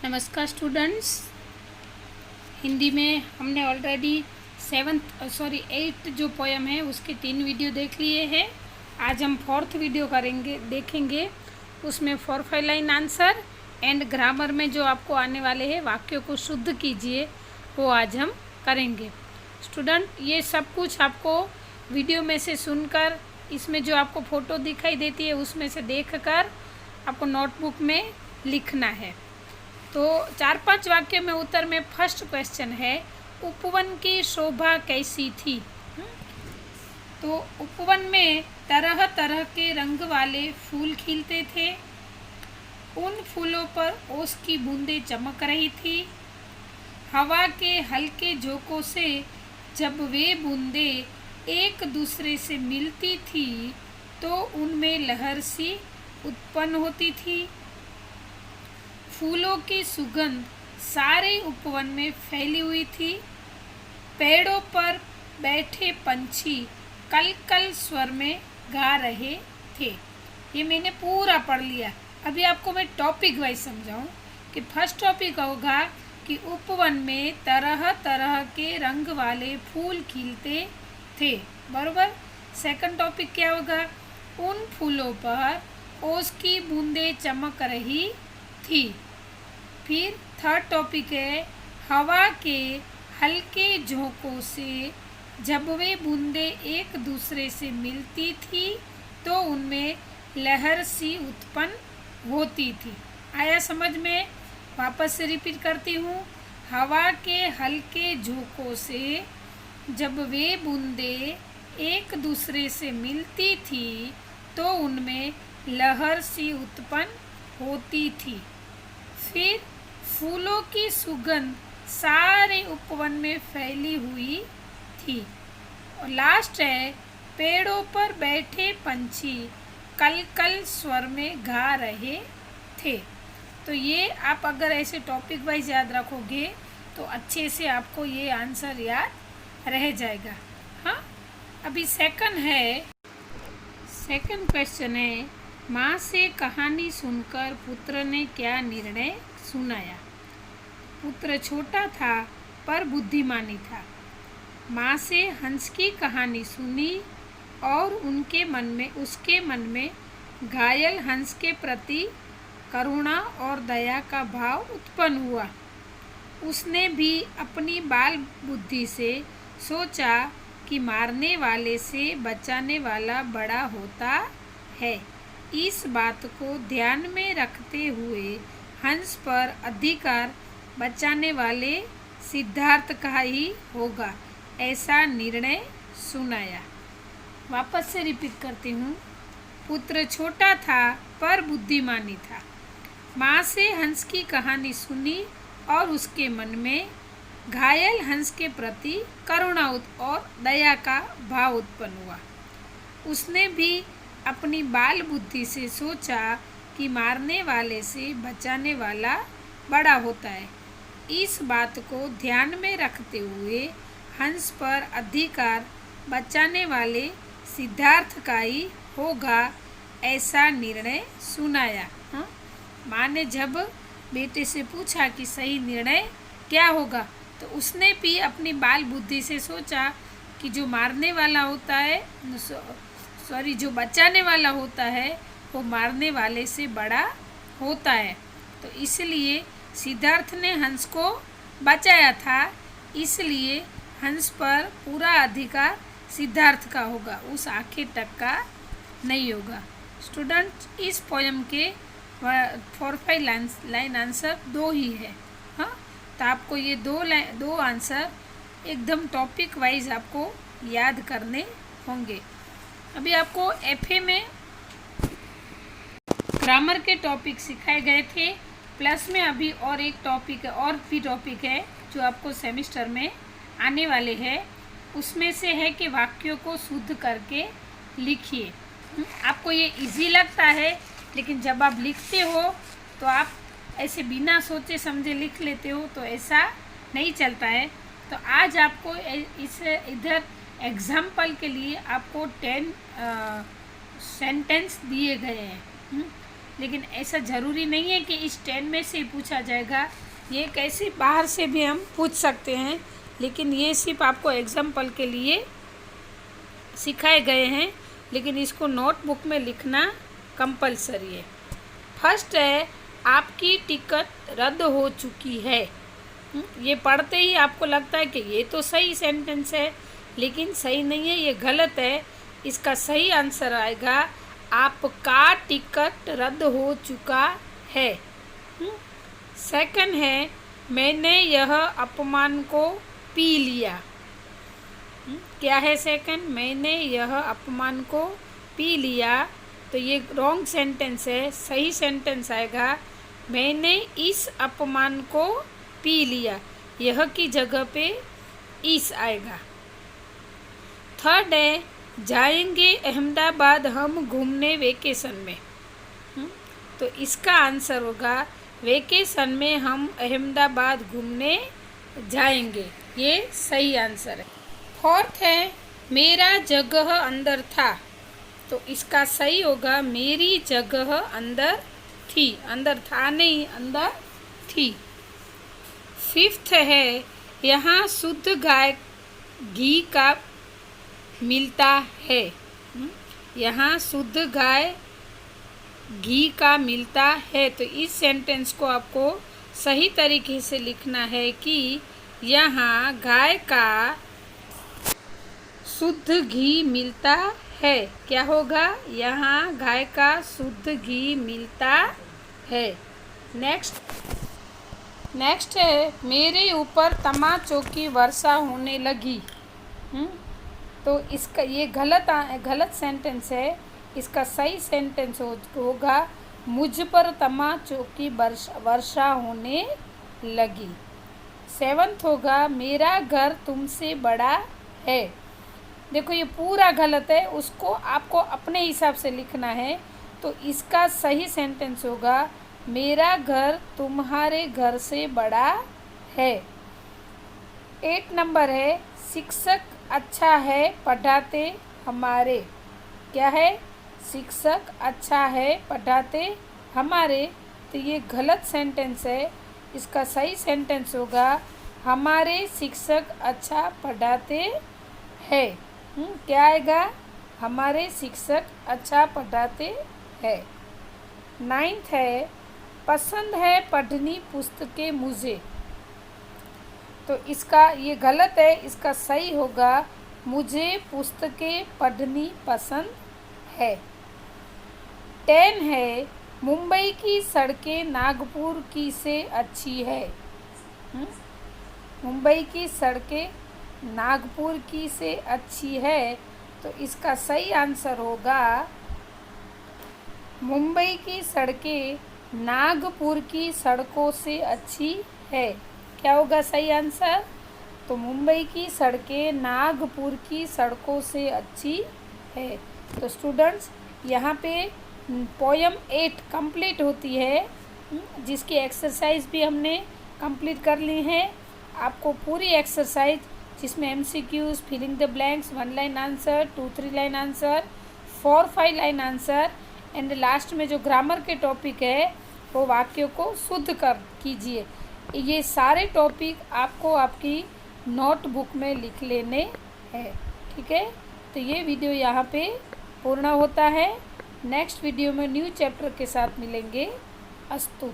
नमस्कार स्टूडेंट्स। हिंदी में हमने ऑलरेडी 8 जो पोएम है उसके 3 वीडियो देख लिए हैं। आज हम 4th वीडियो देखेंगे। उसमें 4-5 लाइन आंसर एंड ग्रामर में जो आपको आने वाले हैं वाक्यों को शुद्ध कीजिए, वो आज हम करेंगे। स्टूडेंट, ये सब कुछ आपको वीडियो में से सुनकर, इसमें जो आपको फ़ोटो दिखाई देती है उसमें से देखकर आपको नोटबुक में लिखना है। तो 4-5 वाक्य में उत्तर में फर्स्ट क्वेश्चन है, उपवन की शोभा कैसी थी। तो उपवन में तरह तरह के रंग वाले फूल खिलते थे। उन फूलों पर ओस की बूंदें चमक रही थी। हवा के हल्के झोंकों से जब वे बूंदें एक दूसरे से मिलती थी तो उनमें लहर सी उत्पन्न होती थी। फूलों की सुगंध सारे उपवन में फैली हुई थी। पेड़ों पर बैठे पंछी कल कल स्वर में गा रहे थे। ये मैंने पूरा पढ़ लिया। अभी आपको मैं टॉपिक वाइज समझाऊं कि फर्स्ट टॉपिक होगा कि उपवन में तरह तरह के रंग वाले फूल खिलते थे, बरोबर। सेकंड टॉपिक क्या होगा, उन फूलों पर ओस की बूंदें चमक रही थी। फिर थर्ड टॉपिक है, हवा के हल्के झोंकों से जब वे बूंदें एक दूसरे से मिलती थी तो उनमें लहर सी उत्पन्न होती थी। आया समझ में? वापस से रिपीट करती हूँ। हवा के हल्के झोंकों से जब वे बूंदें एक दूसरे से मिलती थी तो उनमें लहर सी उत्पन्न होती थी। फिर फूलों की सुगंध सारे उपवन में फैली हुई थी। और लास्ट है, पेड़ों पर बैठे पंछी कल कल स्वर में गा रहे थे। तो ये आप अगर ऐसे टॉपिक वाइज याद रखोगे तो अच्छे से आपको ये आंसर याद रह जाएगा। हाँ, अभी सेकंड क्वेश्चन है, माँ से कहानी सुनकर पुत्र ने क्या निर्णय सुनाया। पुत्र छोटा था पर बुद्धिमानी था। माँ से हंस की कहानी सुनी और उसके मन में घायल हंस के प्रति करुणा और दया का भाव उत्पन्न हुआ। उसने भी अपनी बाल बुद्धि से सोचा कि मारने वाले से बचाने वाला बड़ा होता है। इस बात को ध्यान में रखते हुए हंस पर अधिकार बचाने वाले सिद्धार्थ का ही होगा, ऐसा निर्णय सुनाया। वापस से रिपीट करती हूँ। पुत्र छोटा था पर बुद्धिमानी था। माँ से हंस की कहानी सुनी और उसके मन में घायल हंस के प्रति करुणा और दया का भाव उत्पन्न हुआ। उसने भी अपनी बाल बुद्धि से सोचा कि मारने वाले से बचाने वाला बड़ा होता है। इस बात को ध्यान में रखते हुए हंस पर अधिकार बचाने वाले सिद्धार्थ का ही होगा, ऐसा निर्णय सुनाया। हाँ, माँ ने जब बेटे से पूछा कि सही निर्णय क्या होगा तो उसने भी अपनी बाल बुद्धि से सोचा कि जो मारने वाला होता है, जो बचाने वाला होता है वो मारने वाले से बड़ा होता है। तो इसलिए सिद्धार्थ ने हंस को बचाया था, इसलिए हंस पर पूरा अधिकार सिद्धार्थ का होगा, उस आखिर तक का नहीं होगा। स्टूडेंट, इस पोएम के 4-5 लाइन आंसर 2 ही है। हाँ, तो आपको ये दो आंसर एकदम टॉपिक वाइज आपको याद करने होंगे। अभी आपको एफए में ग्रामर के टॉपिक सिखाए गए थे, प्लस में अभी और भी टॉपिक है जो आपको सेमेस्टर में आने वाले हैं। उसमें से है कि वाक्यों को शुद्ध करके लिखिए। आपको ये इजी लगता है, लेकिन जब आप लिखते हो तो आप ऐसे बिना सोचे समझे लिख लेते हो, तो ऐसा नहीं चलता है। तो आज आपको इधर एग्जाम्पल के लिए आपको 10 सेंटेंस दिए गए हैं। लेकिन ऐसा ज़रूरी नहीं है कि इस 10 में से ही पूछा जाएगा। ये कैसे बाहर से भी हम पूछ सकते हैं, लेकिन ये सिर्फ आपको एग्जाम्पल के लिए सिखाए गए हैं, लेकिन इसको नोटबुक में लिखना कंपलसरी है। फर्स्ट है, आपकी टिकट रद्द हो चुकी है। ये पढ़ते ही आपको लगता है कि ये तो सही सेंटेंस है, लेकिन सही नहीं है, ये गलत है। इसका सही आंसर आएगा आपका टिकट रद्द हो चुका है। सेकंड है, मैंने यह अपमान को पी लिया। क्या है सेकंड? मैंने यह अपमान को पी लिया। तो ये रॉन्ग सेंटेंस है। सही सेंटेंस आएगा मैंने इस अपमान को पी लिया। यह की जगह पे इस आएगा। थर्ड है, जाएंगे अहमदाबाद हम घूमने वेकेशन में। तो इसका आंसर होगा वेकेशन में हम अहमदाबाद घूमने जाएंगे। ये सही आंसर है। फोर्थ है, मेरा जगह अंदर था। तो इसका सही होगा मेरी जगह अंदर थी। अंदर था नहीं, अंदर थी। फिफ्थ है, यहाँ शुद्ध गाय घी का मिलता है। यहाँ शुद्ध गाय घी का मिलता है। तो इस सेंटेंस को आपको सही तरीके से लिखना है कि यहाँ गाय का शुद्ध घी मिलता है। क्या होगा? यहाँ गाय का शुद्ध घी मिलता है। नेक्स्ट है, मेरे ऊपर तमाचों की वर्षा होने लगी। तो इसका ये गलत सेंटेंस है। इसका सही सेंटेंस होगा मुझ पर तमाचों की वर्षा होने लगी। सेवंथ होगा, मेरा घर तुमसे बड़ा है। देखो ये पूरा गलत है, उसको आपको अपने हिसाब से लिखना है। तो इसका सही सेंटेंस होगा मेरा घर तुम्हारे घर से बड़ा है। 8 नंबर है, शिक्षक अच्छा है पढ़ाते हमारे। क्या है? शिक्षक अच्छा है पढ़ाते हमारे। तो ये गलत सेंटेंस है। इसका सही सेंटेंस होगा हमारे शिक्षक अच्छा पढ़ाते हैं। क्या आएगा? हमारे शिक्षक अच्छा पढ़ाते हैं। 9th है, पसंद है पढ़नी पुस्तकें मुझे। तो इसका ये गलत है। इसका सही होगा मुझे पुस्तकें पढ़नी पसंद है। 10 है, मुंबई की सड़कें नागपुर की से अच्छी है। मुंबई की सड़कें नागपुर की से अच्छी है। तो इसका सही आंसर होगा मुंबई की सड़कें नागपुर की सड़कों से अच्छी है। क्या होगा सही आंसर? तो मुंबई की सड़कें नागपुर की सड़कों से अच्छी है। तो स्टूडेंट्स, यहाँ पे पोयम 8 कंप्लीट होती है, जिसकी एक्सरसाइज भी हमने कंप्लीट कर ली है। आपको पूरी एक्सरसाइज जिसमें MCQs, filling the blanks, 1 line answer, 2-3 line answer, 4-5 line answer and last में जो ग्रामर के टॉपिक है वो वाक्यों को शुद्ध कीजिए। ये सारे टॉपिक आपको आपकी नोटबुक में लिख लेने हैं। ठीक है, तो ये वीडियो यहाँ पे पूर्ण होता है। नेक्स्ट वीडियो में न्यू चैप्टर के साथ मिलेंगे। अस्तु।